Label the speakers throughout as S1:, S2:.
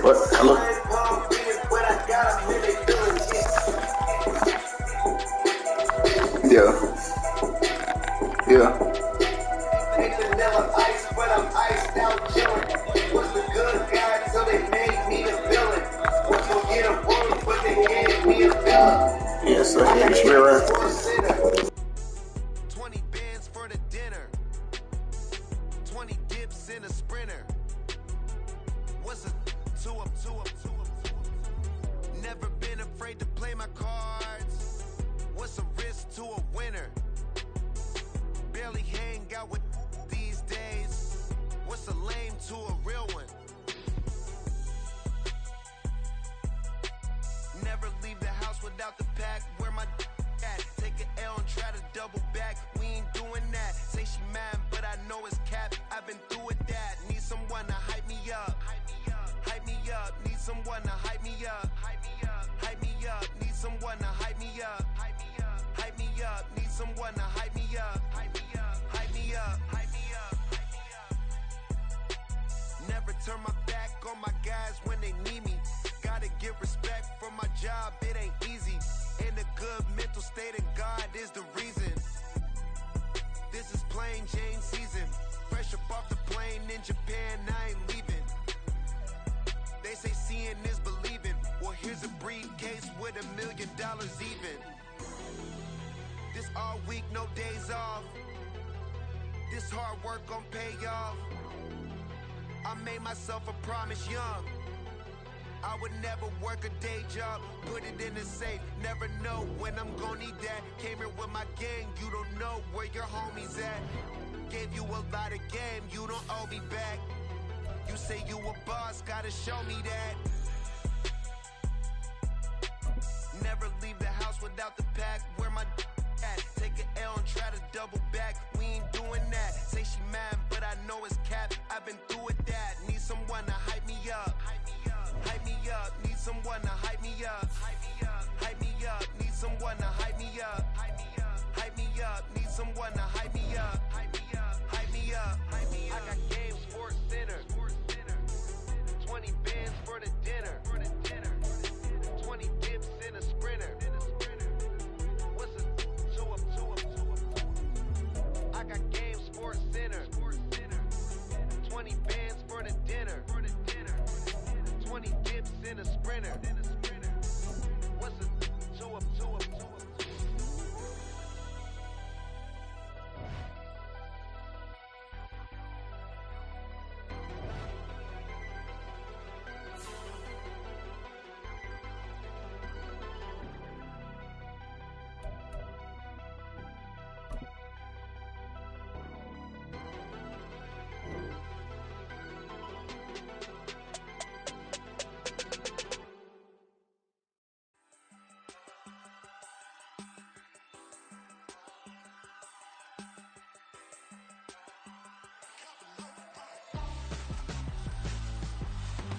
S1: What? Hello? Yeah. Yeah. Yeah, so yeah, it's real right.
S2: 20 bands for the dinner. 20 dips in a sprinter. What's a two up? Never been afraid to play my cards. What's a risk to a winner? Barely hang out with these days. What's a lame to a real one? Never leave the house without the pack. Where my at? Take an L and try to double back. We ain't doing that. Say she mad, but I know it's cap. I've been through with that. Need someone to hype me up. Hype me up. Need someone to hype me up. Hype me up. Need someone to hype me up. Hype me up. Need someone to hype me up. Hype me up. Never turn my back on my guys when they need me. Gotta get respect for my job, it ain't easy. In a good mental state and God is the reason. This is plain Jane season. Fresh up off the plane in Japan, I ain't leaving. They say seeing is believing. Well, here's a briefcase with $1 million even. This all week, no days off. This hard work gon' pay off. I made myself a promise young. I would never work a day job, put it in the safe. Never know when I'm gonna need that. Came here with my gang, you don't know where your homies at. Gave you a lot of game, you don't owe me back. You say you a boss, gotta show me that. Never leave the house without the pack. Where my at? Take an L and try to double back. We ain't doing that. Say she mad, but I know it's cap. I've been through with that. Need someone to hype me up. Hype me up. Need someone to hype me up. Hype me up. Need someone to hype me up. Hype me up. Need someone to hype me up. Hype me up. I got game sports center. 20 bands for the dinner. 20 dips in a sprinter. What's a two up? I got game sports center. 20 bands for the dinner. 20 dips in a sprinter. What's a two up?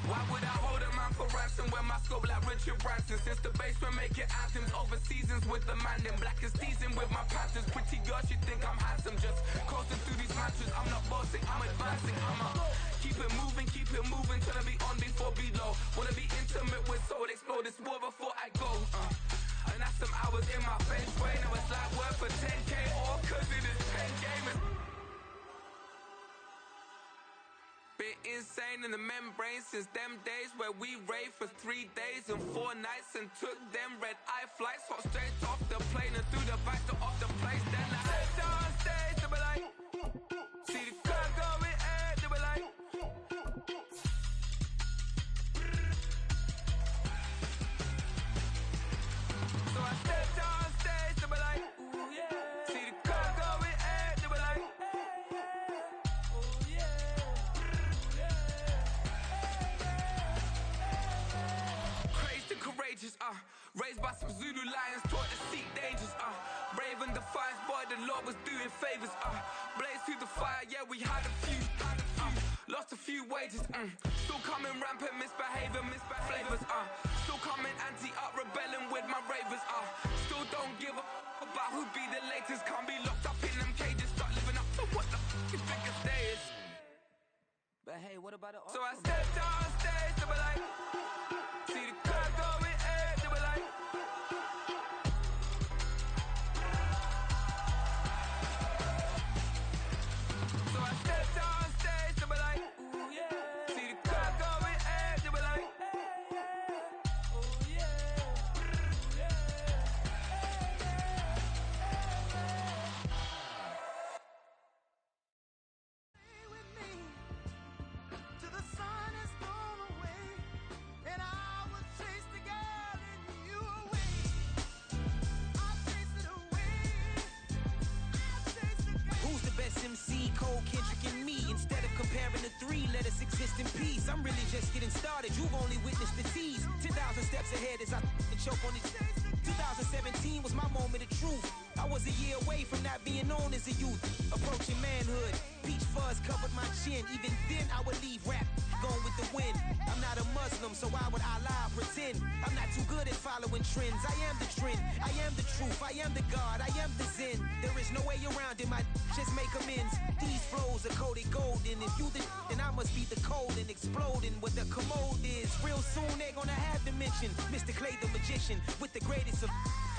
S3: Why would I hold a man for ransom when my scope like Richard Branson? Since the basement making anthems over seasons with the man in black is teasing with my patterns. Pretty girl, she think I'm handsome. Just coasting through these mantras. I'm not bossing, I'm advancing. I'ma keep it moving, trying to be on before below. Wanna be intimate with soul, explore this war before I go. And that's some hours in my bench way. Now it's like work for 10K or cause it is 10 gamers. Been insane in the membrane since them days where we raved for 3 days and 4 nights and took them red eye flights. Hot straight off the plane and through the back door of the place. Then I stepped on stage, they were like, see the crowd going air, they were like, so I stepped on stage, they were like, ooh yeah, see the crowd going air, they were like, oh yeah. Crazed and courageous, raised by some Zulu lions, taught to seek dangers, brave and defiant, boy, the Lord was doing favors, blaze through the fire, yeah, we had a few, lost a few wages, still coming rampant, misbehaving, flavors, still coming anti-up, rebelling with my ravers, still don't give a about who be the latest, can't be locked up in them cages, start living up to what the biggest day is. But hey, what about it? So I stepped on stage, they were like, see the crowd going air, they were like, so I stepped on stage, they were like, ooh yeah, see the crowd going air, they were like, ooh yeah, ooh yeah.
S4: MC, Cole, Kendrick, and me. Instead of comparing the three, let us exist in peace. I'm really just getting started. You've only witnessed the tease. 10,000 steps ahead as I choke on it. 2017 was my moment of truth. I was a year away from not being known as a youth. Approaching manhood. Peach fuzz covered my chin. Even then, I would leave rap going with the wind. I'm not a Muslim, so why would I lie or pretend? I'm not too good at following trends. I am the trend. I am the truth. I am the God. I am the Zen. There is no way around it. My just make amends. These flows are coated golden. If you the then I must be the cold and exploding what the commode is. Real soon they're gonna have to mention Mr. Clay the magician with the greatest of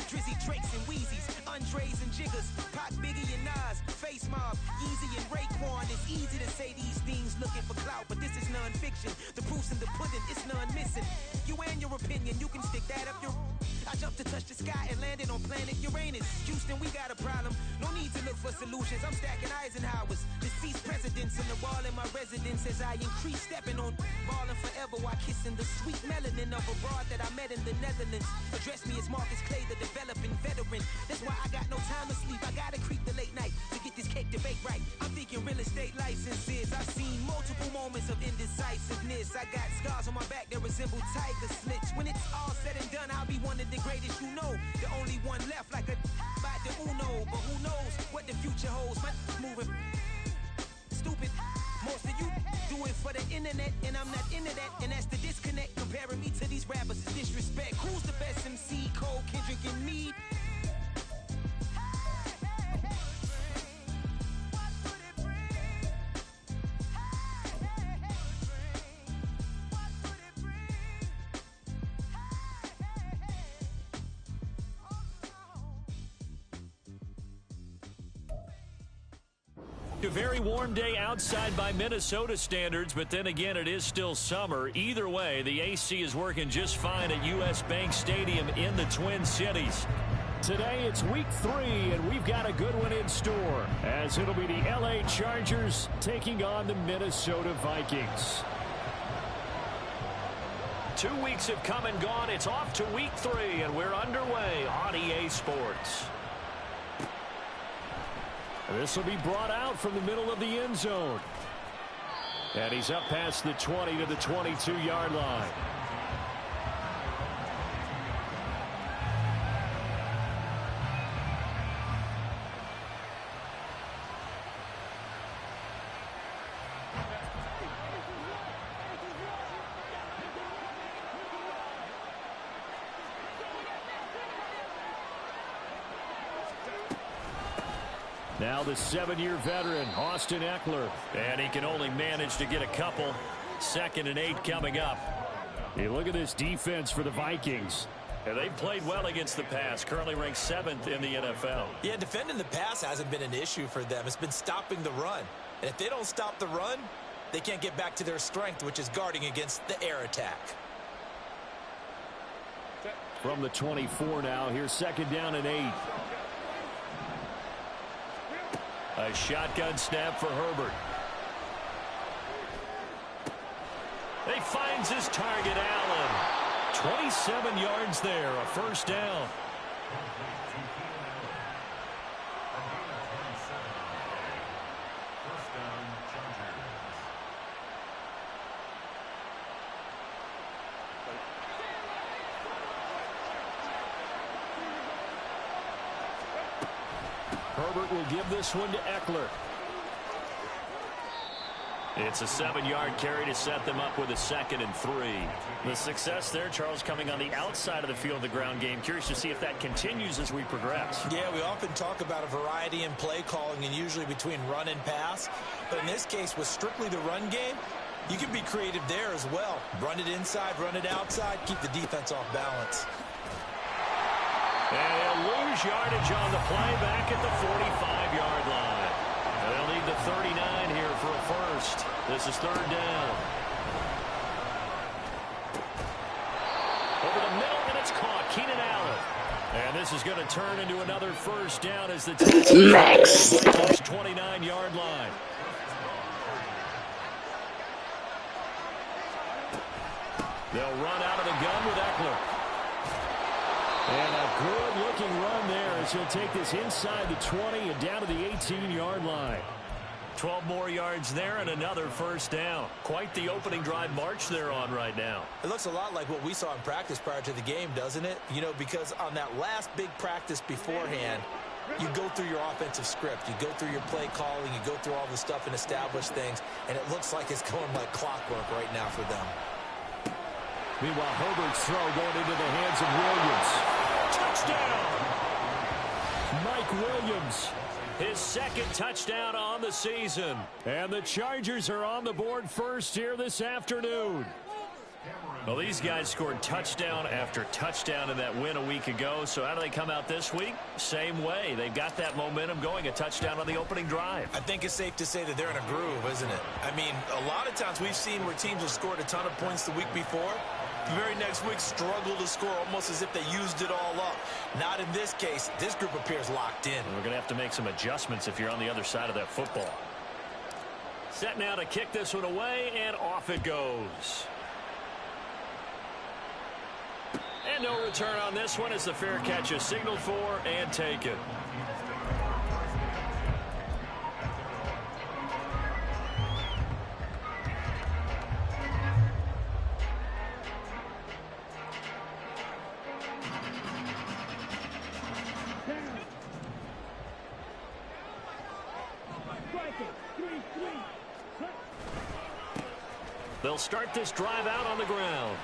S4: Drizzy, Drakes, and Wheezies, Andres and Jiggers, Pac, Biggie, and Nas, Face Mob, Yeezy, and Raekwon. It's easy to say these things looking for clout, but this is non-fiction. The proof's in the pudding, it's none missing. You and your opinion, you can stick that up your... I jumped to touch the sky and landed on planet Uranus. Houston, we got a problem. No need to look for solutions. I'm stacking Eisenhowers. Deceased presidents in the wall in my residence as I increase stepping on ballin' forever while kissing the sweet melanin of a broad that I met in the Netherlands. Address me as Marcus Clay, the developing veteran. That's why I got no time to sleep. I gotta creep the late night to get this cake to bake right. I'm thinking real estate licenses. I've seen multiple moments of indecisiveness. I got scars on my back that resemble tiger slits. When it's all said and done, I'll be one of the greatest you know. The only one left like a by the Uno. But who knows what the future holds. My moving stupid. Most of you do it for the internet, and I'm not into that. And that's the disconnect. Comparing me to these rappers is disrespect. Who's the best MC? Cole, Kendrick, and me?
S5: A very warm day outside by Minnesota standards, but then again, it is still summer. Either way, the AC is working just fine at U.S. Bank Stadium in the Twin Cities.
S6: Today, it's week 3, and we've got a good one in store, as it'll be the L.A. Chargers taking on the Minnesota Vikings.
S5: 2 weeks have come and gone. It's off to week 3, and we're underway on EA Sports.
S6: This will be brought out from the middle of the end zone. And he's up past the 20 to the 22-yard line. Now the 7-year veteran, Austin Eckler.
S5: And he can only manage to get a couple. 2nd and 8 coming up.
S6: Hey, look at this defense for the Vikings.
S5: And they've played well against the pass, currently ranked 7th in the NFL.
S7: Yeah, defending the pass hasn't been an issue for them. It's been stopping the run. And if they don't stop the run, they can't get back to their strength, which is guarding against the air attack.
S6: From the 24 now, here's 2nd down and 8.
S5: A shotgun snap for Herbert. He finds his target, Allen. 27 yards there, a 1st down.
S6: Herbert will give this one to Eckler.
S5: It's a 7-yard carry to set them up with a 2nd and 3.
S8: The success there, Charles, coming on the outside of the field of the ground game. Curious to see if that continues as we progress.
S7: Yeah, we often talk about a variety in play calling and usually between run and pass. But in this case, with strictly the run game, You can be creative there as well. Run it inside, run it outside, keep the defense off balance.
S5: And they'll lose yardage on the play back at the 45-yard line. And they'll need the 39 here for a first. This is third down. Over the middle, and it's caught. Keenan Allen. And this is going to turn into another first down as the
S1: Max
S5: 29-yard line. They'll run out of the gun with Eckler. And a good-looking run there as he'll take this inside the 20 and down to the 18-yard line. 12 more yards there and another first down. Quite the opening drive march they're on right now.
S7: It looks a lot like what we saw in practice prior to the game, doesn't it? You know, because on that last big practice beforehand, you go through your offensive script. You go through your play calling. You go through all the stuff and establish things. And it looks like it's going like clockwork right now for them.
S6: Meanwhile, Herbert's throw going into the hands of Williams. Touchdown! Mike Williams.
S5: His second touchdown on the season.
S6: And the Chargers are on the board first here this afternoon.
S5: Well, these guys scored touchdown after touchdown in that win a week ago. So how do they come out this week? Same way. They've got that momentum going, a touchdown on the opening drive.
S7: I think it's safe to say that they're in a groove, isn't it? I mean, a lot of times we've seen where teams have scored a ton of points the week before. The very next week struggle to score almost as if they used it all up. Not in this case. This group appears locked in.
S5: We're going to have to make some adjustments if you're on the other side of that football. Set now to kick this one away, and off it goes. And no return on this one as the fair catch is signaled for and taken. They'll start this drive out on the ground.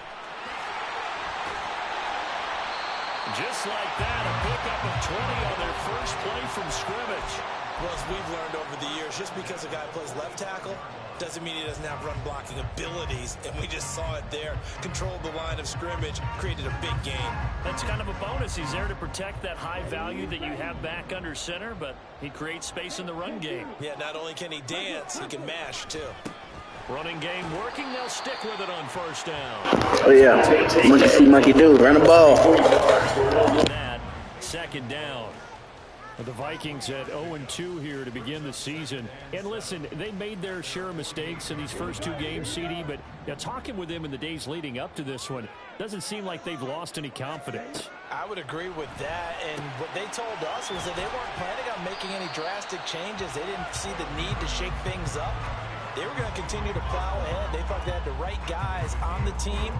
S5: Just like that, a pickup of 20 on their first play from scrimmage.
S7: Well, as we've learned over the years, just because a guy plays left tackle doesn't mean he doesn't have run blocking abilities. And we just saw it there. Controlled the line of scrimmage, created a big gain.
S5: That's kind of a bonus. He's there to protect that high value that you have back under center, but he creates space in the run game.
S7: Yeah, not only can he dance, he can mash, too.
S5: Running game working. They'll stick with it on first down.
S1: Oh, yeah. Monkey see, monkey do. Run the ball.
S5: That second down.
S6: The Vikings at 0-2 here to begin the season. And listen, they made their share of mistakes in these first two games, CD, but talking with them in the days leading up to this one, doesn't seem like they've lost any confidence.
S7: I would agree with that, and what they told us was that they weren't planning on making any drastic changes. They didn't see the need to shake things up. They were going to continue to plow ahead. They thought they had the right guys on the team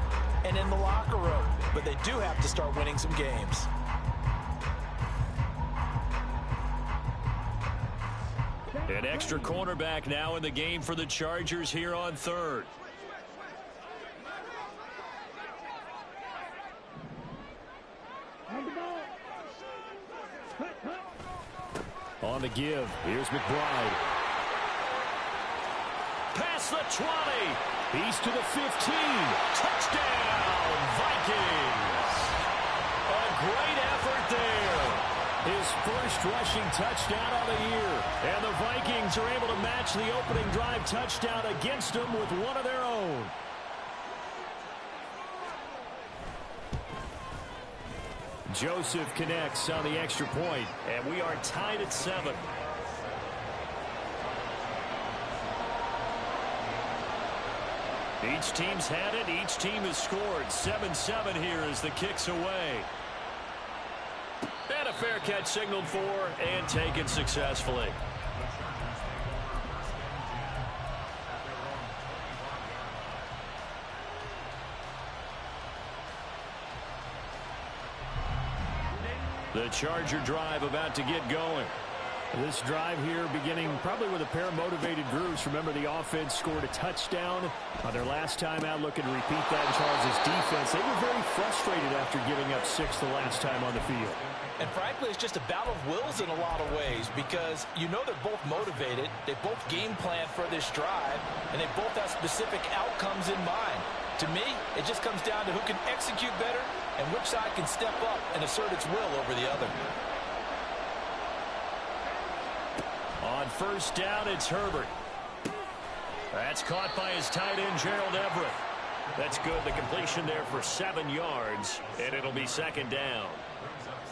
S7: and in the locker room. But they do have to start winning some games.
S5: An extra cornerback now in the game for the Chargers here on third.
S6: On the give, here's McBride.
S5: Past the 20.
S6: He's to the 15.
S5: Touchdown, Vikings. A great effort there.
S6: His first rushing touchdown of the year.
S5: And the Vikings are able to match the opening drive touchdown against them with one of their own.
S6: Joseph connects on the extra point.
S5: And we are tied at 7. Each team's had it. Each team has scored. 7-7 here as the kick's away. And a fair catch signaled for and taken successfully. The Charger drive about to get going.
S6: This drive here beginning probably with a pair of motivated grooves. Remember, the offense scored a touchdown on their last time out. Looking to repeat that in Charles' defense. They were very frustrated after giving up 6 the last time on the field.
S7: And frankly, it's just a battle of wills in a lot of ways because you know they're both motivated. They both game plan for this drive, and they both have specific outcomes in mind. To me, it just comes down to who can execute better and which side can step up and assert its will over the other.
S5: On first down, it's Herbert. That's caught by his tight end, Gerald Everett. That's good. The completion there for 7 yards, and it'll be second down.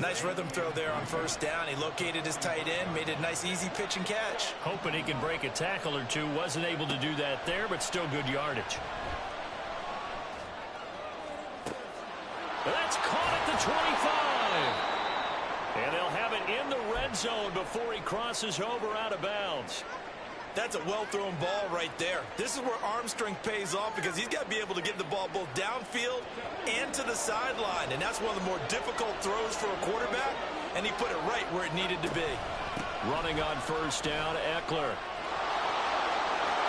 S7: Nice rhythm throw there on first down. He located his tight end, made a nice easy pitch and catch.
S5: Hoping he can break a tackle or two. Wasn't able to do that there, but still good yardage. That's caught at the 25. And they'll have it in the red zone before he crosses over out of bounds.
S7: That's a well-thrown ball right there. This is where arm strength pays off because he's got to be able to get the ball both downfield and to the sideline. And that's one of the more difficult throws for a quarterback, and he put it right where it needed to be.
S5: Running on first down, Eckler.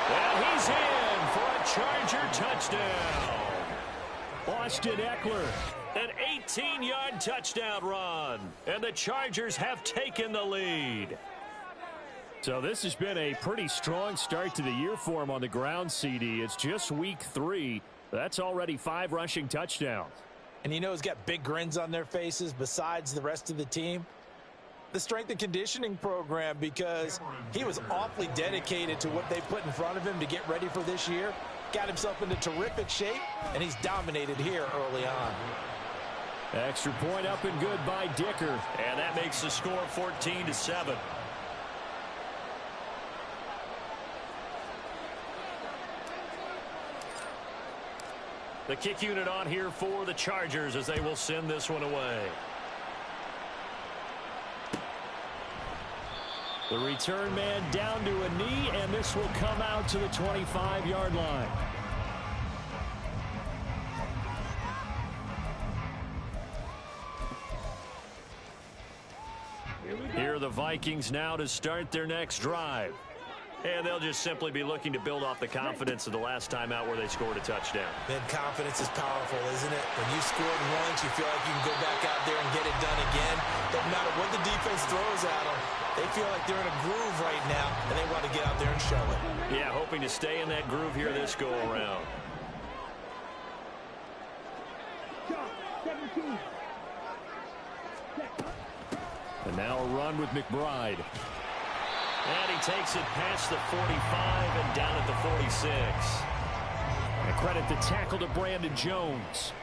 S5: And he's in for a Charger touchdown. Austin Eckler, an 18-yard touchdown run. And the Chargers have taken the lead. So this has been a pretty strong start to the year for him on the ground, CD. It's just week 3. That's already 5 rushing touchdowns.
S7: And you know he's got big grins on their faces besides the rest of the team. The strength and conditioning program, because he was awfully dedicated to what they put in front of him to get ready for this year. Got himself into terrific shape, and he's dominated here early on.
S5: Extra point up and good by Dicker. And that makes the score 14-7. The kick unit on here for the Chargers as they will send this one away. The return man down to a knee, and this will come out to the 25-yard line. Here are the Vikings now to start their next drive. And they'll just simply be looking to build off the confidence of the last time out where they scored a touchdown.
S7: Man, confidence is powerful, isn't it? When you scored once, you feel like you can go back out there and get it done again. Doesn't matter what the defense throws at them. They feel like they're in a groove right now, and they want to get out there and show it.
S5: Yeah, hoping to stay in that groove here this go-around. And now a run with McBride. And he takes it past the 45 and down at the 46. And credit the tackle to Brandon Jones.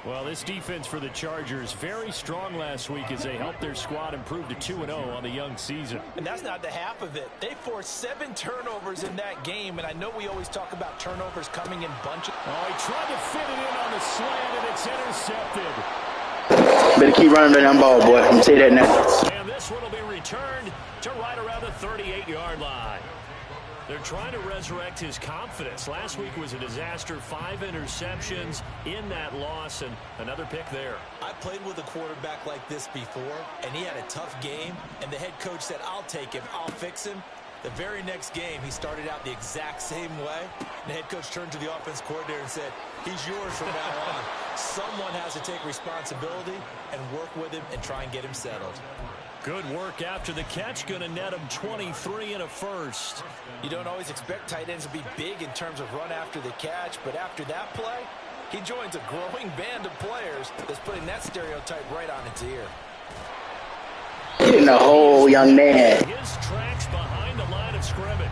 S5: Well, this defense for the Chargers very strong last week as they helped their squad improve to 2-0 on the young season.
S7: And that's not the half of it. They forced 7 turnovers in that game, and I know we always talk about turnovers coming in bunches.
S6: Oh, he tried to fit it in on the slant, and it's intercepted.
S1: Better keep running the damn ball, boy. I'm say that now.
S5: And this one will be returned to right around the 38-yard line. They're trying to resurrect his confidence. Last week was a disaster. 5 interceptions in that loss, and another pick there.
S7: I played with a quarterback like this before, and he had a tough game, and the head coach said, I'll take him, I'll fix him. The very next game, he started out the exact same way. The head coach turned to the offense coordinator and said, he's yours from now on. Someone has to take responsibility and work with him and try and get him settled.
S5: Good work after the catch. Going to net him 23 and a first.
S7: You don't always expect tight ends to be big in terms of run after the catch, but after that play, he joins a growing band of players that's putting that stereotype right on its ear.
S1: Get in the hole, young man.
S5: His tracks behind the line of scrimmage.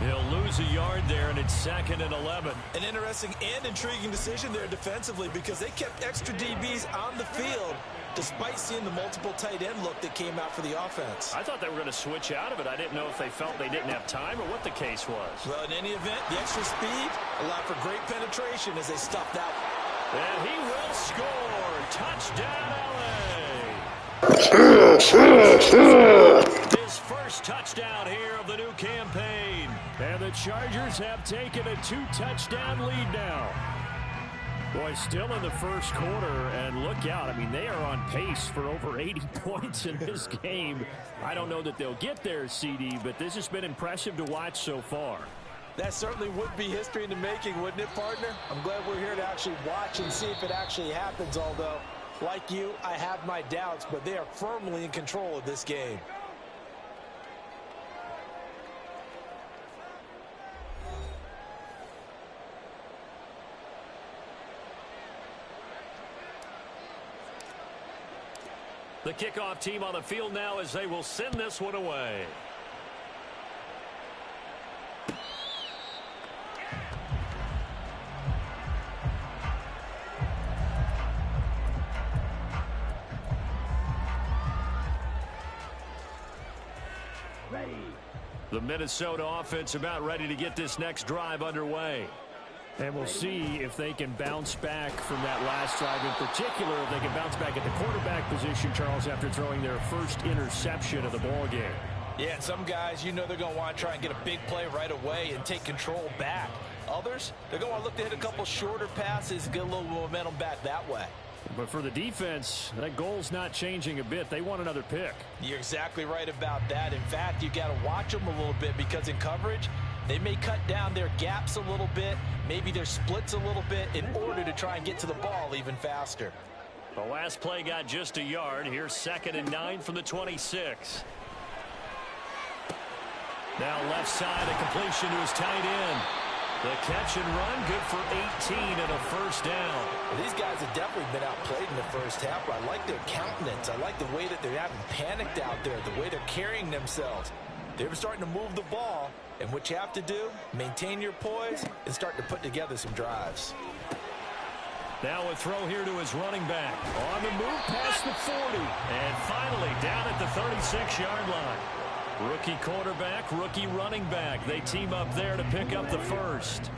S5: He'll lose a yard there, and it's 2nd and 11.
S7: An interesting and intriguing decision there defensively because they kept extra DBs on the field despite seeing the multiple tight end look that came out for the offense.
S5: I thought they were going to switch out of it. I didn't know if they felt they didn't have time or what the case was.
S7: Well, in any event, the extra speed allowed for great penetration as they stuffed out.
S5: And he will score. Touchdown, LA. His first touchdown here of the new campaign.
S6: And the Chargers have taken a 2-touchdown lead now. Boy, still in the first quarter, and look out. I mean, they are on pace for over 80 points in this game. I don't know that they'll get there, CD, but this has been impressive to watch so far.
S7: That certainly would be history in the making, wouldn't it, partner? I'm glad we're here to actually watch and see if it actually happens, although, like you, I have my doubts, but they are firmly in control of this game.
S5: The kickoff team on the field now as they will send this one away. The Minnesota offense about ready to get this next drive underway.
S6: And we'll see if they can bounce back from that last drive. In particular, if they can bounce back at the quarterback position, Charles, after throwing their first interception of the ball game.
S7: Yeah, and some guys, you know they're going to want to try and get a big play right away and take control back. Others, they're going to want to look to hit a couple shorter passes, get a little momentum back that way.
S6: But for the defense, that goal's not changing a bit. They want another pick.
S7: You're exactly right about that. In fact, you got to watch them a little bit because in coverage, they may cut down their gaps a little bit, maybe their splits a little bit in order to try and get to the ball even faster.
S5: The last play got just a yard. Here's 2nd and 9 from the 26. Now left side, a completion to his tight end. The catch and run, good for 18 and a first down.
S7: Well, these guys have definitely been outplayed in the first half, but I like their countenance. I like the way that they haven't panicked out there, the way they're carrying themselves. They're starting to move the ball, and what you have to do, maintain your poise and start to put together some drives.
S5: Now a throw here to his running back. On the move past the 40. And finally down at the 36-yard line. Rookie quarterback, rookie running back. They team up there to pick up the first.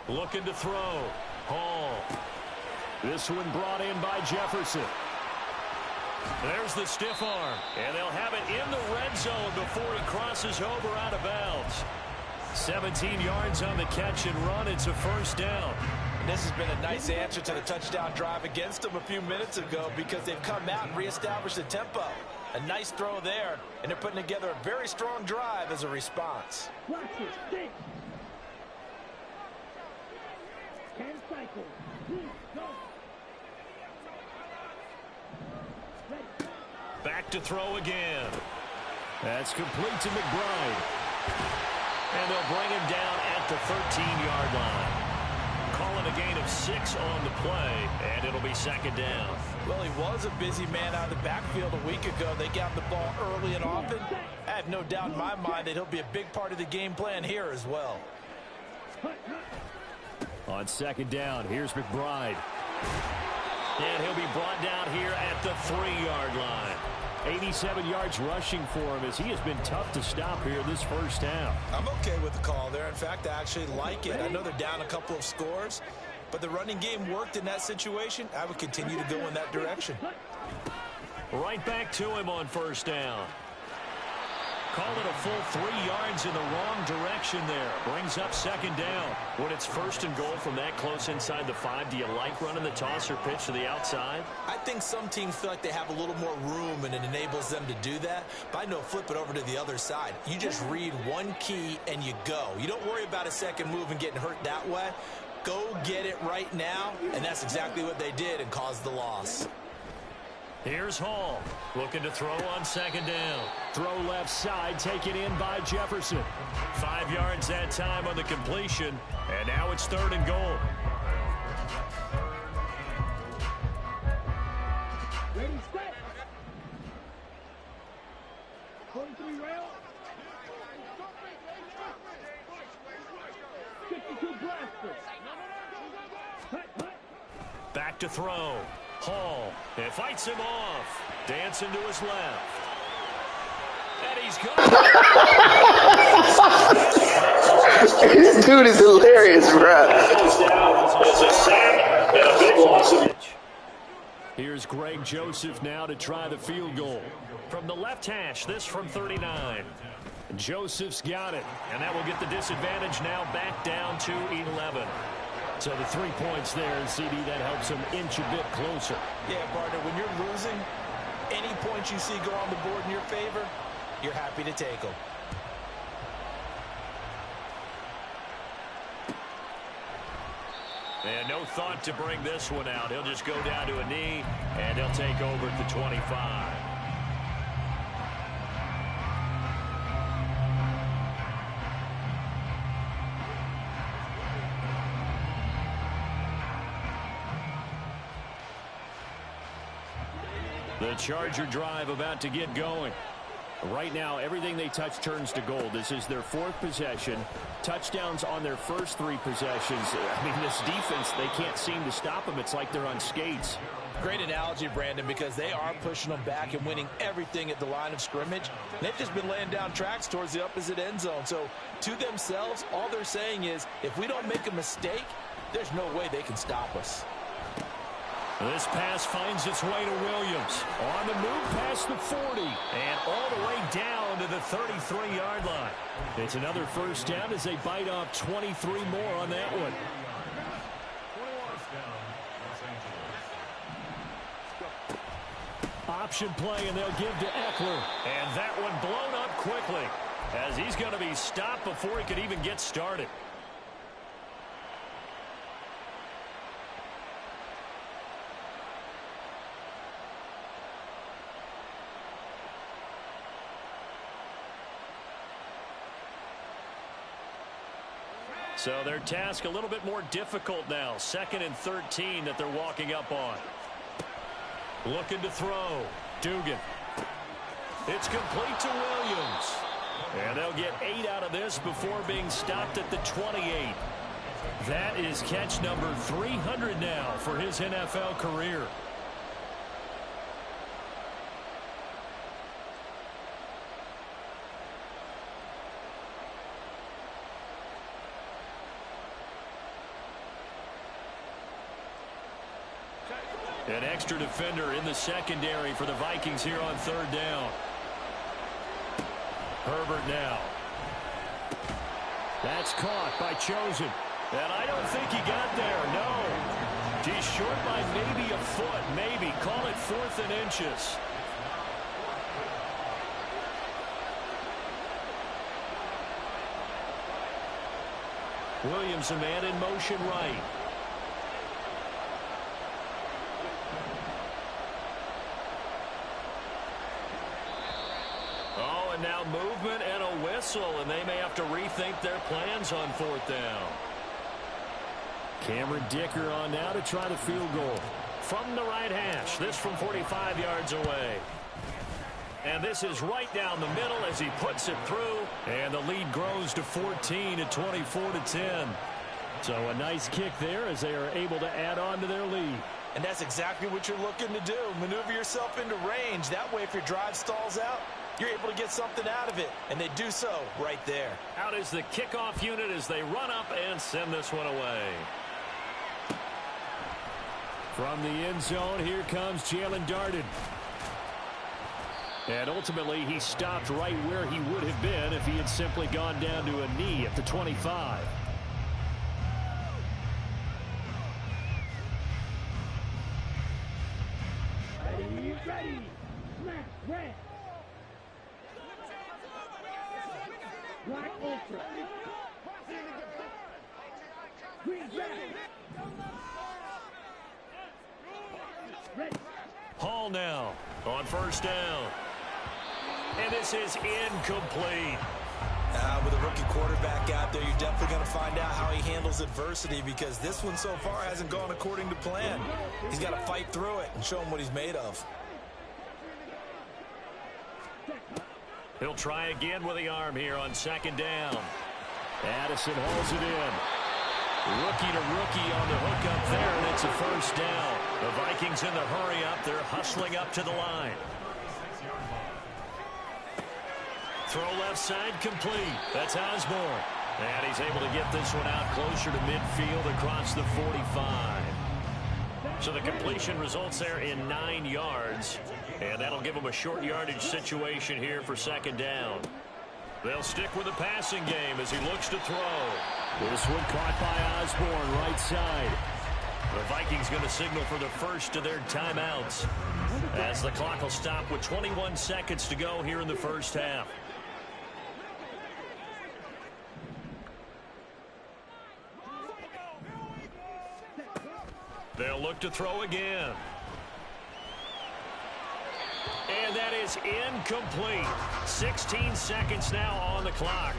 S5: Looking to throw. Hall. This one brought in by Jefferson. There's the stiff arm, and they'll have it in the red zone before he crosses over out of bounds. 17 yards on the catch and run. It's a first down.
S7: And this has been a nice answer to the touchdown drive against them a few minutes ago because they've come out and reestablished the tempo. A nice throw there, and they're putting together a very strong drive as a response.
S5: Back to throw again. That's complete to McBride. And they'll bring him down at the 13-yard line. Calling a gain of 6 on the play, and it'll be 2nd down.
S7: Well, he was a busy man out of the backfield a week ago. They got the ball early and often. I have no doubt in my mind that he'll be a big part of the game plan here as well.
S6: On 2nd down, here's McBride.
S5: And he'll be brought down here at the 3-yard line.
S6: 87 yards rushing for him as he has been tough to stop here this first half.
S7: I'm okay with the call there. In fact, I actually like it. I know they're down a couple of scores, but the running game worked in that situation. I would continue to go in that direction.
S5: Right back to him on first down. Call it a full 3 yards in the wrong direction there. Brings up 2nd down. When it's 1st and goal from that close inside the 5, do you like running the toss or pitch to the outside?
S7: I think some teams feel like they have a little more room and it enables them to do that. But I know flip it over to the other side. You just read one key and you go. You don't worry about a second move and getting hurt that way. Go get it right now, and that's exactly what they did and caused the loss.
S5: Here's Hall, looking to throw on 2nd down.
S6: Throw left side, taken in by Jefferson.
S5: 5 yards that time on the completion, and now it's 3rd and goal.
S9: Ready, set. 43 rail. 52 blaster.
S5: Back to throw. Hall, and fights him off. Dancing to his left. And he's gone.
S1: This dude is hilarious, bro.
S5: Here's Greg Joseph now to try the field goal. From the left hash, this from 39. Joseph's got it, and that will get the disadvantage now back down to 11. So the 3 points there, CD, that helps him inch a bit closer.
S7: Yeah, partner, when you're losing, any points you see go on the board in your favor, you're happy to take them.
S5: And no thought to bring this one out. He'll just go down to a knee, and he'll take over at the 25. The Charger drive about to get going. Right now, everything they touch turns to gold. This is their 4th possession. Touchdowns on their first 3 possessions. I mean, this defense, they can't seem to stop them. It's like they're on skates.
S7: Great analogy, Brandon, because they are pushing them back and winning everything at the line of scrimmage. They've just been laying down tracks towards the opposite end zone. So, to themselves, all they're saying is, if we don't make a mistake, there's no way they can stop us.
S5: This pass finds its way to Williams. On the move past the 40. And all the way down to the 33-yard line. It's another first down as they bite off 23 more on that one. Option play, and they'll give to Eckler. And that one blown up quickly, as he's going to be stopped before he could even get started. So their task a little bit more difficult now. 2nd and 13 that they're walking up on. Looking to throw. Dugan. It's complete to Williams. And they'll get 8 out of this before being stopped at the 28. That is catch number 300 now for his NFL career. An extra defender in the secondary for the Vikings here on 3rd down. Herbert now. That's caught by Chosen. And I don't think he got there, no. He's short by maybe a foot, maybe. Call it 4th and inches. Williams, a man in motion right. Now movement and a whistle, and they may have to rethink their plans on 4th down. Cameron Dicker on now to try the field goal. From the right hash, this from 45 yards away. And this is right down the middle as he puts it through, and the lead grows to 14 at 24-10. So a nice kick there as they are able to add on to their lead.
S7: And that's exactly what you're looking to do. Maneuver yourself into range. That way, if your drive stalls out, you're able to get something out of it, and they do so right there.
S5: Out is the kickoff unit as they run up and send this one away. From the end zone, here comes Jalen Darden. And ultimately, he stopped right where he would have been if he had simply gone down to a knee at the 25.
S9: Ready. Smash. Red. Black Ultra. Green Dragon. Ready.
S5: Hall now on 1st down. And this is incomplete.
S7: With a rookie quarterback out there, you're definitely going to find out how he handles adversity, because this one so far hasn't gone according to plan. He's got to fight through it and show him what he's made of.
S5: He'll try again with the arm here on 2nd down. Addison hauls it in. Rookie to rookie on the hook up there, and it's a 1st down. The Vikings in the hurry up. They're hustling up to the line. Throw left side complete. That's Osborne. And he's able to get this one out closer to midfield across the 45. So the completion results there in 9 yards. And that'll give them a short yardage situation here for 2nd down. They'll stick with the passing game as he looks to throw.
S6: This one caught by Osborne, right side.
S5: The Vikings going to signal for the first of their timeouts as the clock will stop with 21 seconds to go here in the first half. They'll look to throw again. And that is incomplete. 16 seconds now on the clock.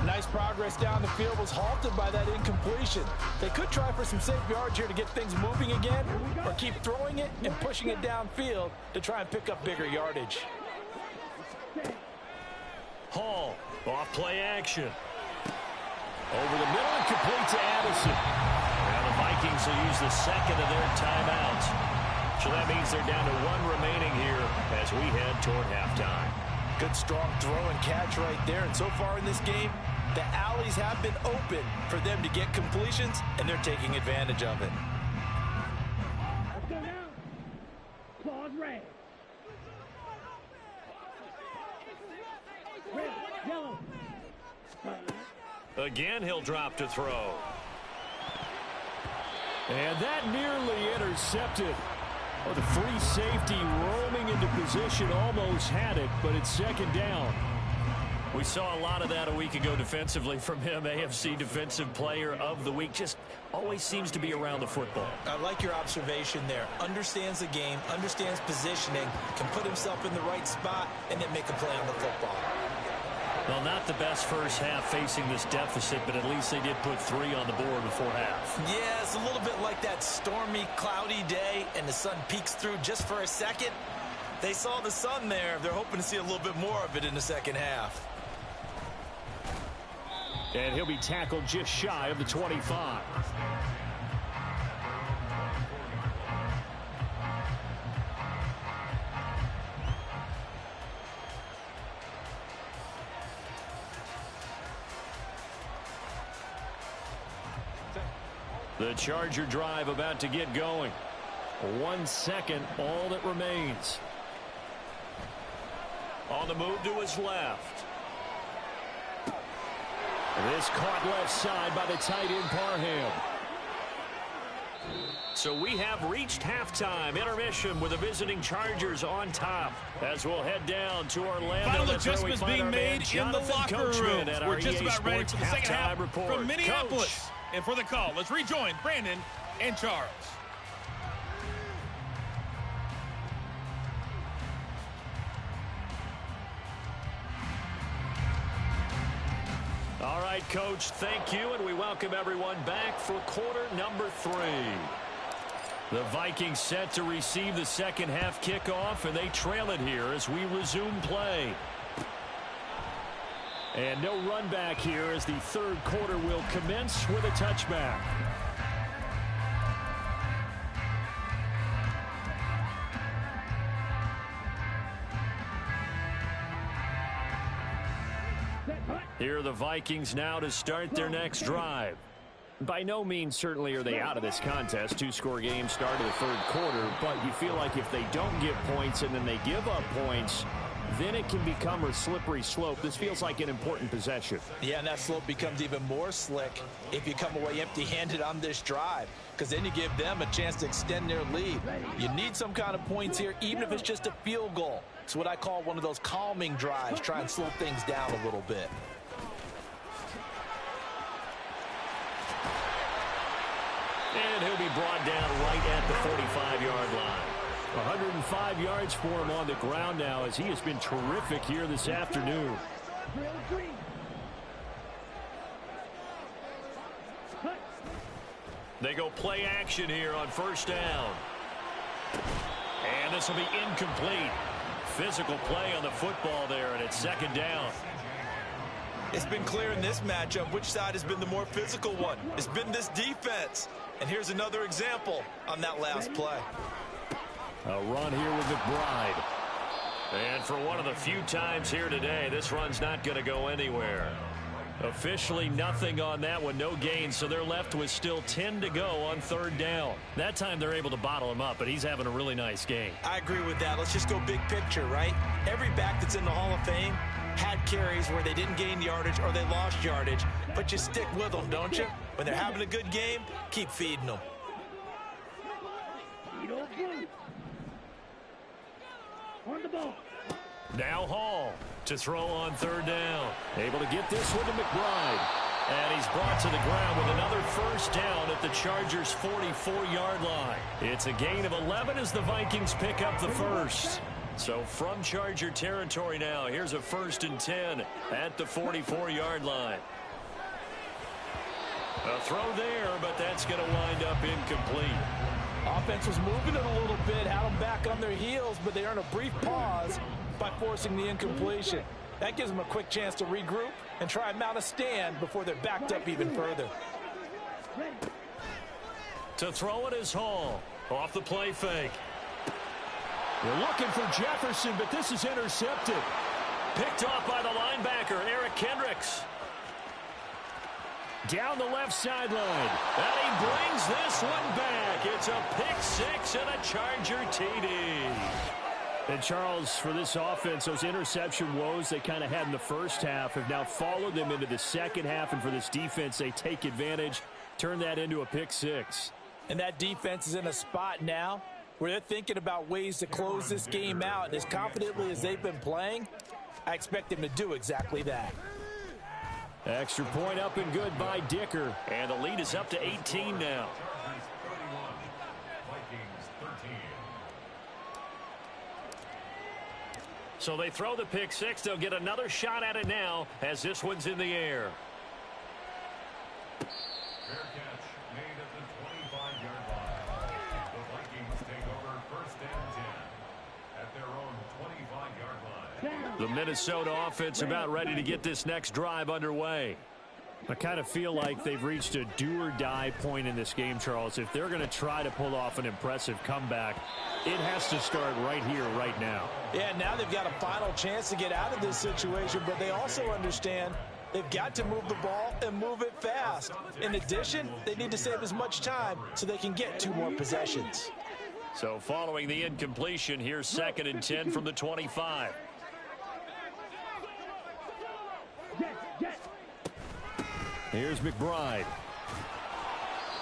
S7: Nice progress down the field was halted by that incompletion. They could try for some safe yards here to get things moving again, or keep throwing it and pushing it downfield to try and pick up bigger yardage.
S5: Hall, off play action.
S6: Over the middle and complete to Addison.
S5: Now the Vikings will use the second of their timeouts. So that means they're down to one remaining here as we head toward halftime.
S7: Good strong throw and catch right there. And so far in this game, the alleys have been open for them to get completions, and they're taking advantage of it.
S9: Let's go now. Claws red. Red, yellow.
S5: Again, he'll drop to throw.
S6: And that nearly intercepted. Oh, the free safety roaming into position almost had it, but it's second down.
S5: We saw a lot of that a week ago defensively from him. AFC Defensive Player of the Week. Just always seems to be around the football.
S7: I like your observation there. Understands the game, understands positioning, can put himself in the right spot, and then make a play on the football.
S5: Well, not the best first half facing this deficit, but at least they did put 3 on the board before half.
S7: Yeah, it's a little bit like that stormy, cloudy day, and the sun peeks through just for a second. They saw the sun there. They're hoping to see a little bit more of it in the second half.
S6: And he'll be tackled just shy of the 25.
S5: The Charger drive about to get going.
S6: 1 second, all that remains.
S5: On the move to his left.
S6: This caught left side by the tight end Parham.
S5: So we have reached halftime. Intermission with the visiting Chargers on top. As we'll head down to Orlando.
S10: Final adjustments being made in the locker room. We're just about ready for the second half
S5: report.
S10: From Minneapolis. Coach. And for the call, let's rejoin Brandon and Charles.
S5: All right, Coach, thank you, and we welcome everyone back for quarter number 3. The Vikings set to receive the second half kickoff, and they trail it here as we resume play.
S6: And no run back here as the third quarter will commence with a touchback.
S5: Here are the Vikings now to start their next drive.
S6: By no means certainly are they out of this contest. 2-score game start of the third quarter, but you feel like if they don't get points and then they give up points, then it can become a slippery slope. This feels like an important possession.
S7: Yeah, and that slope becomes even more slick if you come away empty-handed on this drive, because then you give them a chance to extend their lead. You need some kind of points here, even if it's just a field goal. It's what I call one of those calming drives, try and slow things down a little bit.
S5: And he'll be brought down right at the 45-yard line.
S6: 105 yards for him on the ground now as he has been terrific here this afternoon.
S5: They go play action here on first down. And this will be incomplete. Physical play on the football there, and it's second down.
S7: It's been clear in this matchup which side has been the more physical one. It's been this defense. And here's another example on that last play.
S6: A run here with McBride.
S5: And for one of the few times here today, this run's not going to go anywhere. Officially nothing on that one, no gain, so they're left with still 10 to go on third down. That time they're able to bottle him up, but he's having a really nice game.
S7: I agree with that. Let's just go big picture, right? Every back that's in the Hall of Fame had carries where they didn't gain yardage or they lost yardage, but you stick with them, don't you? When they're having a good game, keep feeding them.
S9: On the ball.
S5: Now Hall to throw on third down. Able to get this one to McBride. And he's brought to the ground with another first down at the Chargers' 44-yard line. It's a gain of 11 as the Vikings pick up the first. So from Charger territory now, here's a 1st and 10 at the 44-yard line. A throw there, but that's going to wind up incomplete.
S7: Offense was moving it a little bit, had them back on their heels, but they earned a brief pause by forcing the incompletion. That gives them a quick chance to regroup and try and mount a stand before they're backed up even further.
S5: To throw it is Hall. Off the play fake.
S6: They're looking for Jefferson, but this is intercepted.
S5: Picked off by the linebacker, Eric Kendricks.
S6: Down the left sideline.
S5: And he brings this one back. It's a pick six and a Charger TD.
S6: And Charles, for this offense, those interception woes they kind of had in the first half have now followed them into the second half. And for this defense, they take advantage, turn that into a pick six.
S7: And that defense is in a spot now where they're thinking about ways to close this game out. And as confidently as they've been playing, I expect them to do exactly that.
S6: Extra point up and good by Dicker.
S5: And the lead is up to 18 now. So they throw the pick six. They'll get another shot at it now as this one's in the air.
S11: Fair catch made at the 25-yard line. The Vikings take over 1st and 10 at their own 25-yard line.
S5: The Minnesota offense about ready to get this next drive underway.
S6: I kind of feel like they've reached a do-or-die point in this game, Charles. If they're going to try to pull off an impressive comeback, it has to start right here, right now.
S7: Yeah, now they've got a final chance to get out of this situation, but they also understand they've got to move the ball and move it fast. In addition, they need to save as much time so they can get 2 more possessions.
S5: So following the incompletion, here's 2nd and 10 from the 25.
S6: Here's McBride.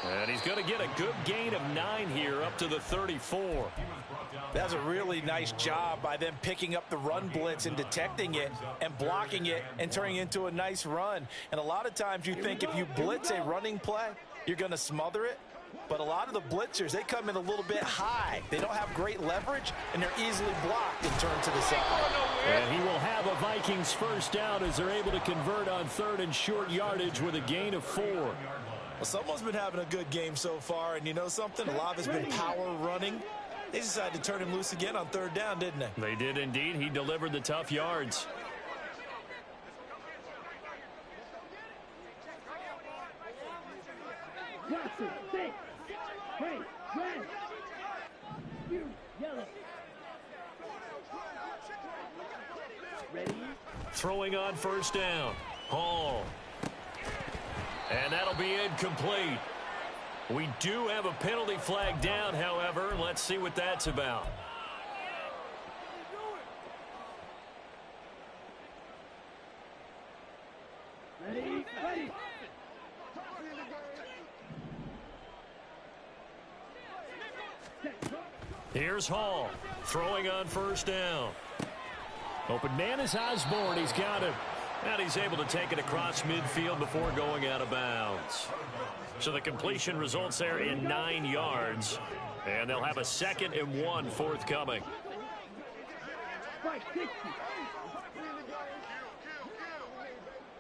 S5: And he's going to get a good gain of 9 here up to the 34.
S7: That's a really nice job by them picking up the run blitz and detecting it and blocking it and turning it into a nice run. And a lot of times you think if you blitz a running play, you're going to smother it. But a lot of the blitzers, they come in a little bit high. They don't have great leverage, and they're easily blocked and turned to the side.
S6: And he will have a Vikings first down as they're able to convert on 3rd and short yardage with a gain of 4.
S7: Well, someone's been having a good game so far, and you know something? A lot of it's been power running. They decided to turn him loose again on 3rd down, didn't they?
S5: They did indeed. He delivered the tough yards. Throwing on 1st down. Hall. And that'll be incomplete. We do have a penalty flag down, however. Let's see what that's about.
S9: Ready.
S5: Here's Hall. Throwing on 1st down.
S6: Open man is Osborne. He's got it.
S5: And he's able to take it across midfield before going out of bounds. So the completion results there in 9 yards. And they'll have a 2nd and 1 forthcoming.
S9: 560.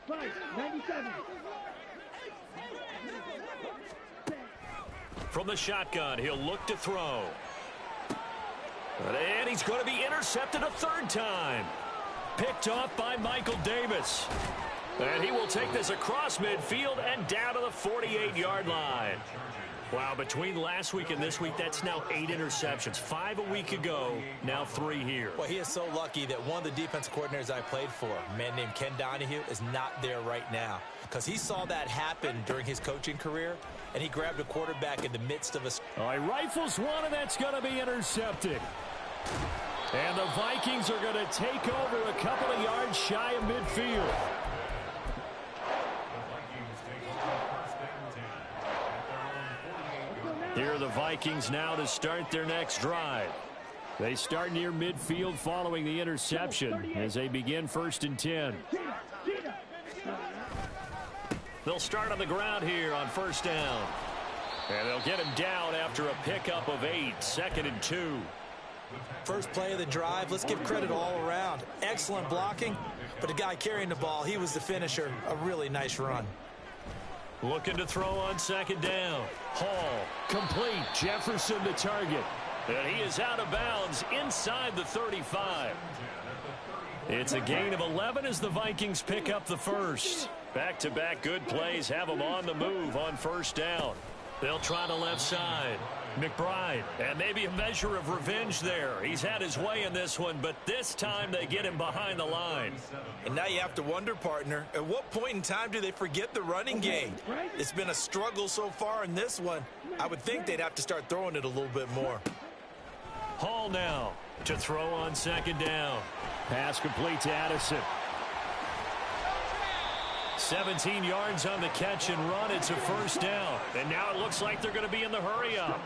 S9: 597.
S5: From the shotgun, he'll look to throw. And he's going to be intercepted a 3rd time. Picked off by Michael Davis. And he will take this across midfield and down to the 48-yard line. Wow, between last week and this week, that's now 8 interceptions. 5 a week ago, now 3 here.
S7: Well, he is so lucky that one of the defensive coordinators I played for, a man named Ken Donahue, is not there right now. Because he saw that happen during his coaching career, and he grabbed a quarterback in the midst of a...
S6: All right, rifles one, and that's going to be intercepted. And the Vikings are going to take over a couple of yards shy of midfield. Here are the Vikings now to start their next drive. They start near midfield following the interception as they begin 1st and 10. They'll start on the ground here on 1st down. And they'll get him down after a pickup of 8, 2nd and 2.
S7: First play of the drive, let's give credit all around. Excellent blocking, but the guy carrying the ball, he was the finisher. A really nice run.
S5: Looking to throw on 2nd down. Hall, complete. Jefferson the target. And he is out of bounds inside the 35. It's a gain of 11 as the Vikings pick up the first. Back-to-back good plays have them on the move on 1st down. They'll try the left side. McBride, and maybe a measure of revenge there. He's had his way in this one, but this time they get him behind the line.
S7: And now you have to wonder, partner, at what point in time do they forget the running game? It's been a struggle so far in this one. I would think they'd have to start throwing it a little bit more.
S5: Hall now to throw on 2nd down.
S6: Pass complete to Addison.
S5: 17 yards on the catch and run. It's a 1st down. And now it looks like they're going to be in the hurry up.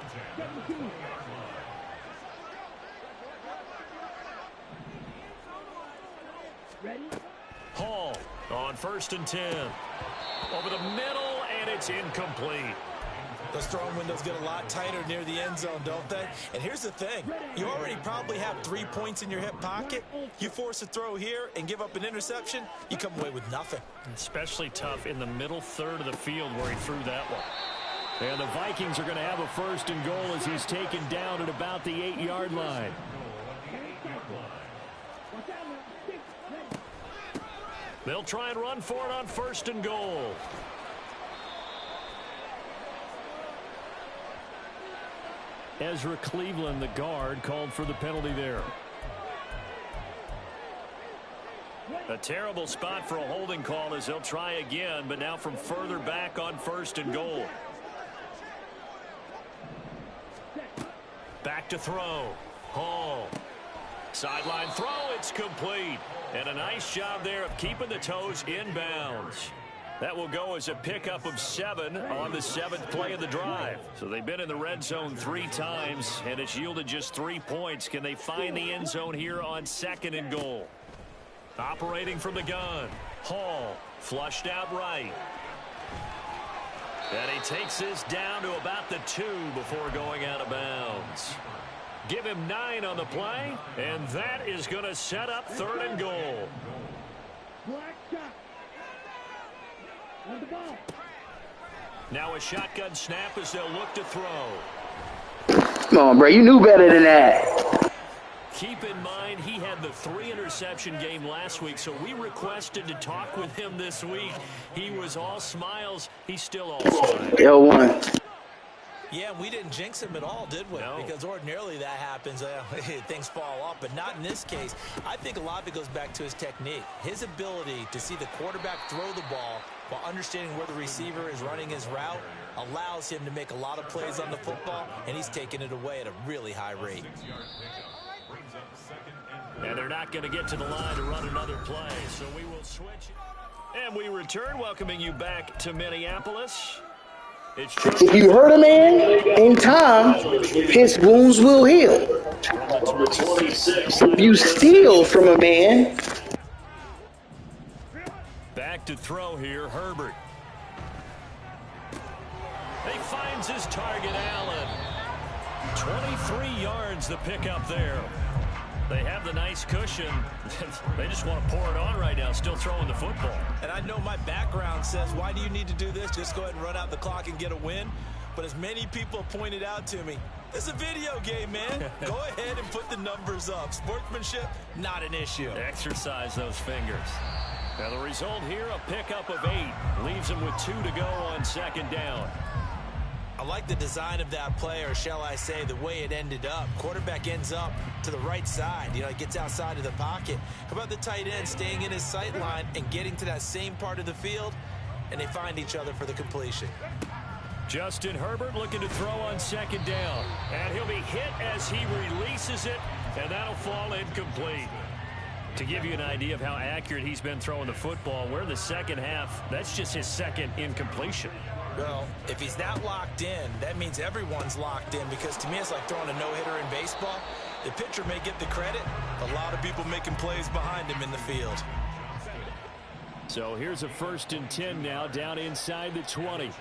S5: Hall on 1st and 10. Over the middle, and it's incomplete.
S7: Those throwing windows get a lot tighter near the end zone, don't they? And here's the thing. You already probably have 3 points in your hip pocket. You force a throw here and give up an interception, you come away with nothing.
S5: Especially tough in the middle third of the field where he threw that one.
S6: And the Vikings are going to have a 1st and goal as he's taken down at about the 8-yard line.
S5: They'll try and run for it on 1st and goal.
S6: Ezra Cleveland, the guard, called for the penalty there.
S5: A terrible spot for a holding call as they'll try again, but now from further back on 1st and goal. Back to throw. Hall. Sideline throw, it's complete. And a nice job there of keeping the toes in bounds. That will go as a pickup of 7 on the 7th play of the drive. So they've been in the red zone 3 times, and it's yielded just 3 points. Can they find the end zone here on 2nd and goal? Operating from the gun. Hall flushed out right. And he takes this down to about the 2 before going out of bounds. Give him 9 on the play, and that is going to set up 3rd and goal. Now a shotgun snap as they'll look to throw.
S1: Come on, bro. You knew better than that.
S5: Keep in mind, he had the 3-interception game last week, so we requested to talk with him this week. He was all smiles. He's still all smiles.
S1: L1.
S7: Yeah, we didn't jinx him at all, did we?
S5: No.
S7: Because ordinarily that happens. Things fall off, but not in this case. I think a lot of it goes back to his technique. His ability to see the quarterback throw the ball while understanding where the receiver is running his route allows him to make a lot of plays on the football, and he's taking it away at a really high rate.
S5: And they're not going to get to the line to run another play, so we will switch. And we return, welcoming you back to Minneapolis.
S1: If you hurt a man in time, his wounds will heal. If you steal from a man.
S5: Back to throw here, Herbert. He finds his target, Allen. 23 yards the pickup there. They have the nice cushion. They just want to pour it on right now, still throwing the football.
S7: And I know my background says, why do you need to do this? Just go ahead and run out the clock and get a win. But as many people pointed out to me, it's a video game, man. Go ahead and put the numbers up. Sportsmanship, not an issue.
S5: Exercise those fingers. And the result here, a pickup of 8. Leaves him with 2 to go on second down.
S7: I like the design of that play, or shall I say the way it ended up. Quarterback ends up to the right side. You know, he gets outside of the pocket. How about the tight end staying in his sight line and getting to that same part of the field, and they find each other for the completion.
S5: Justin Herbert looking to throw on second down. And he'll be hit as he releases it, and that'll fall incomplete. To give you an idea of how accurate he's been throwing the football, we're in the second half. That's just his second incompletion.
S7: Well, if he's not locked in, that means everyone's locked in, because to me it's like throwing a no-hitter in baseball. The pitcher may get the credit, a lot of people making plays behind him in the field.
S5: So here's a 1st and 10 now, down inside the 20.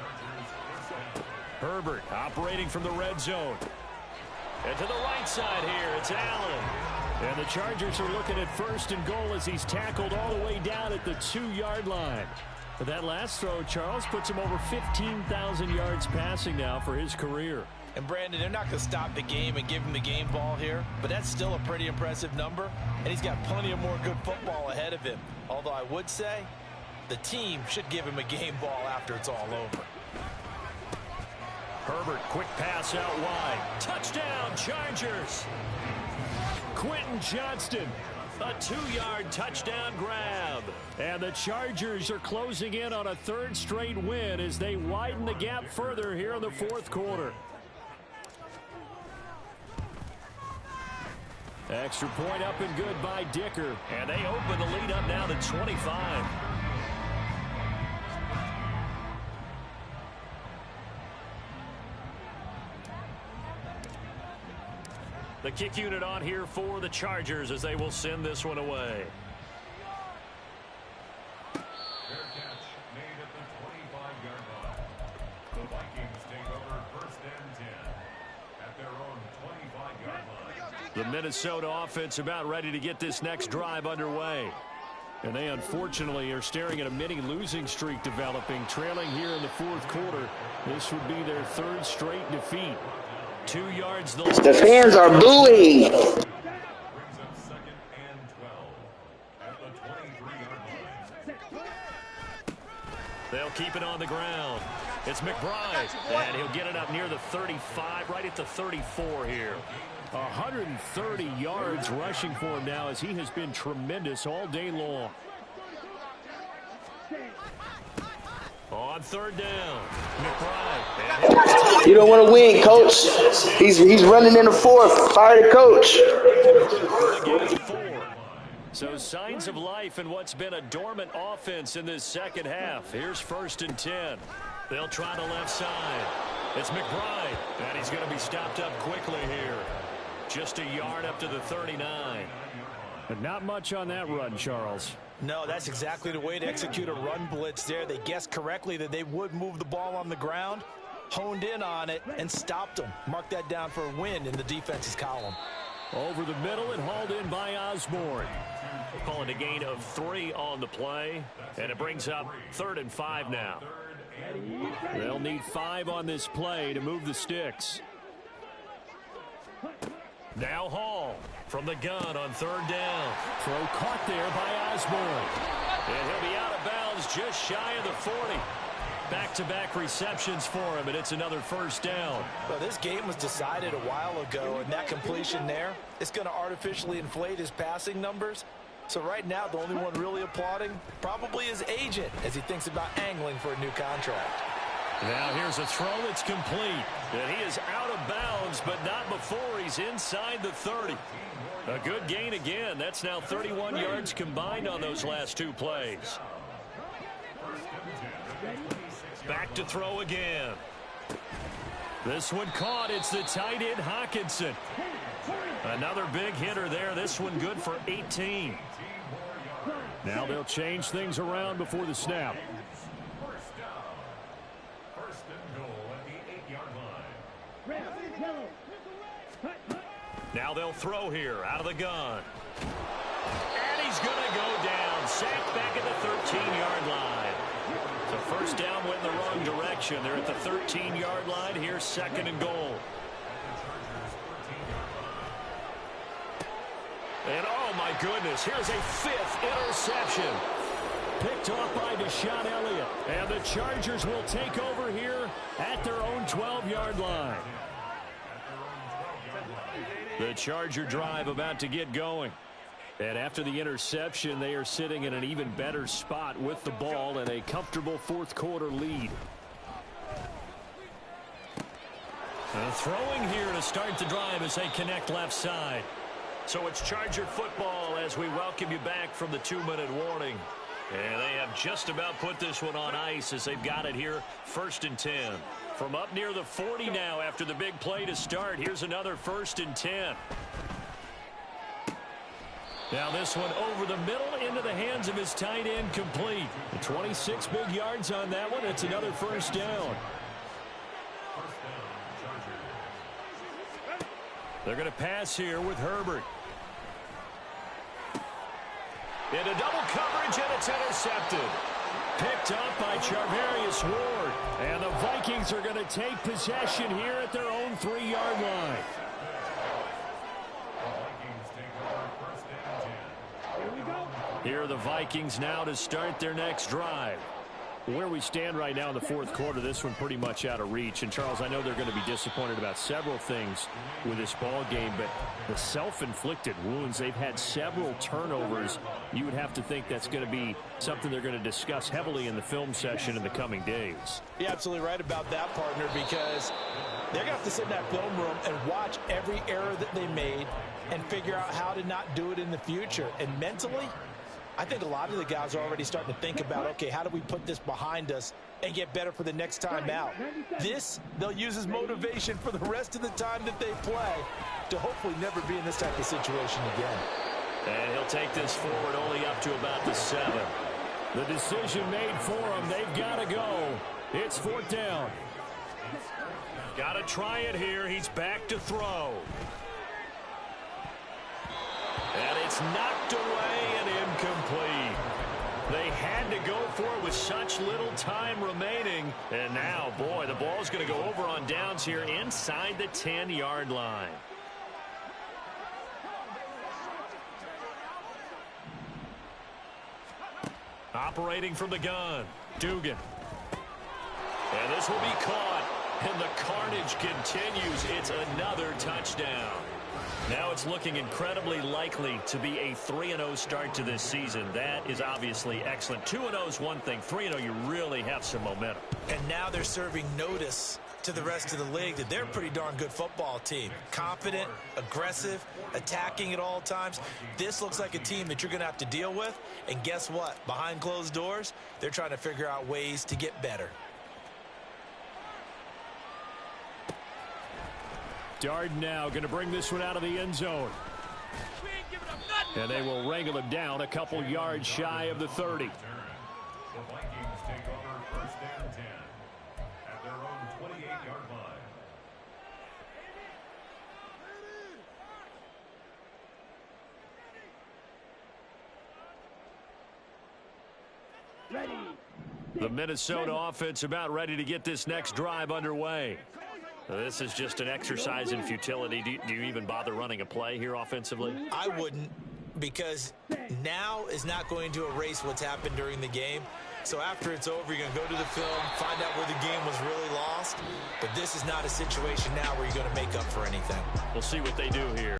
S5: Herbert operating from the red zone. And to the right side here, it's Allen. And the Chargers are looking at 1st and goal as he's tackled all the way down at the 2-yard line. But that last throw, Charles, puts him over 15,000 yards passing now for his career.
S7: And Brandon, they're not going to stop the game and give him the game ball here, but that's still a pretty impressive number, and he's got plenty of more good football ahead of him. Although I would say the team should give him a game ball after it's all over.
S5: Herbert, quick pass out wide. Touchdown, Chargers. Quentin Johnston, a 2-yard touchdown grab. And the Chargers are closing in on a 3rd straight win as they widen the gap further here in the 4th quarter. Extra point up and good by Dicker. And they open the lead up now to 25. The kick unit on here for the Chargers as they will send this one away.
S11: Fair catch made at the 25-yard line. The Vikings take over 1st and 10 at their own 25-yard line.
S5: The Minnesota offense about ready to get this next drive underway. And they unfortunately are staring at a mini losing streak developing, trailing here in the 4th quarter. This would be their 3rd straight defeat. 2 yards.
S1: The fans are booing.
S11: Brings up 2nd and 12 at the 23-yard line.
S5: They'll keep it on the ground. It's McBride, and he'll get it up near the 35, right at the 34 here. 130 yards rushing for him now as he has been tremendous all day long. On 3rd down, McBride.
S1: You don't want to win, coach. He's running in the 4th. Fire the coach.
S5: So signs of life in what's been a dormant offense in this second half. Here's 1st and 10. They'll try the left side. It's McBride, and he's going to be stopped up quickly here. Just a yard up to the 39.
S6: But not much on that run, Charles.
S7: No, that's exactly the way to execute a run blitz there. They guessed correctly that they would move the ball on the ground, honed in on it, and stopped them. Mark that down for a win in the defense's column.
S5: Over the middle and hauled in by Osborne. Calling a gain of 3 on the play, and it brings up 3rd and 5 now. They'll need 5 on this play to move the sticks. Now Hall from the gun on 3rd down. Throw caught there by Osborne. And he'll be out of bounds just shy of the 40. Back-to-back receptions for him, and it's another 1st down.
S7: Well, this game was decided a while ago, and that completion there is going to artificially inflate his passing numbers. So right now, the only one really applauding probably his agent as he thinks about angling for a new contract.
S5: Now here's a throw that's complete. And he is out of bounds, but not before he's inside the 30. A good gain again. That's now 31 yards combined on those last 2 plays. Back to throw again. This one caught. It's the tight end Hawkinson. Another big hitter there. This one good for 18.
S6: Now they'll change things around before the snap.
S5: Now they'll throw here out of the gun. And he's going to go down. Sacked back at the 13-yard line. So 1st down went in the wrong direction. They're at the 13-yard line. Here's 2nd and goal. And oh my goodness, here's a 5th interception.
S6: picked off by Deshaun Elliott. And the Chargers will take over here at their own 12-yard line. The Charger drive about to get going. And after the interception, they are sitting in an even better spot with the ball and a comfortable fourth-quarter lead.
S5: Throwing here to start the drive as they connect left side. So it's Charger football as we welcome you back from the 2-minute warning. And they have just about put this one on ice as they've got it here, 1st and 10. From up near the 40 now after the big play to start. Here's another 1st and 10. Now this one over the middle into the hands of his tight end, complete. 26 big yards on that one. It's another 1st down. They're going to pass here with Herbert. Into double coverage, and it's intercepted. Picked up by Charvarius Ward. And the Vikings are going to take possession here at their own 3-yard line. Here are the Vikings now to start their next drive. Where we stand right now in the fourth quarter, this one pretty much out of reach. And, Charles, I know they're going to be disappointed about several things with this ball game, but the self-inflicted wounds, they've had several turnovers. You would have to think that's going to be something they're going to discuss heavily in the film session in the coming days.
S7: You're absolutely right about that, partner, because they're going to have to sit in that film room and watch every error that they made and figure out how to not do it in the future. And mentally, I think a lot of the guys are already starting to think about, okay, how do we put this behind us and get better for the next time out? This, they'll use as motivation for the rest of the time that they play to hopefully never be in this type of situation again.
S5: And he'll take this forward only up to about the 7.
S6: The decision made for him. They've got to go. It's 4th down.
S5: Got to try it here. He's back to throw. And it's knocked away and incomplete. They had to go for it with such little time remaining. And now, boy, the ball's going to go over on downs here inside the 10-yard line. Operating from the gun, Dugan. And this will be caught. And the carnage continues. It's another touchdown. Now it's looking incredibly likely to be a 3-0 start to this season. That is obviously excellent. 2-0 is one thing. 3-0, you really have some momentum.
S7: And now they're serving notice to the rest of the league that they're a pretty darn good football team. Confident, aggressive, attacking at all times. This looks like a team that you're going to have to deal with. And guess what? Behind closed doors, they're trying to figure out ways to get better.
S6: Darden now going to bring this one out of the end zone. And they will wrangle him down a couple yards shy of the 30.
S11: The Vikings take over 1st and 10 at their own 28-yard line.
S9: Ready.
S5: The Minnesota offense about ready to get this next drive underway. This is just an exercise in futility. Do you even bother running a play here offensively?
S7: I wouldn't, because now is not going to erase what's happened during the game. So after it's over, you're going to go to the film, find out where the game was really lost. But this is not a situation now where you're going to make up for anything.
S5: We'll see what they do here.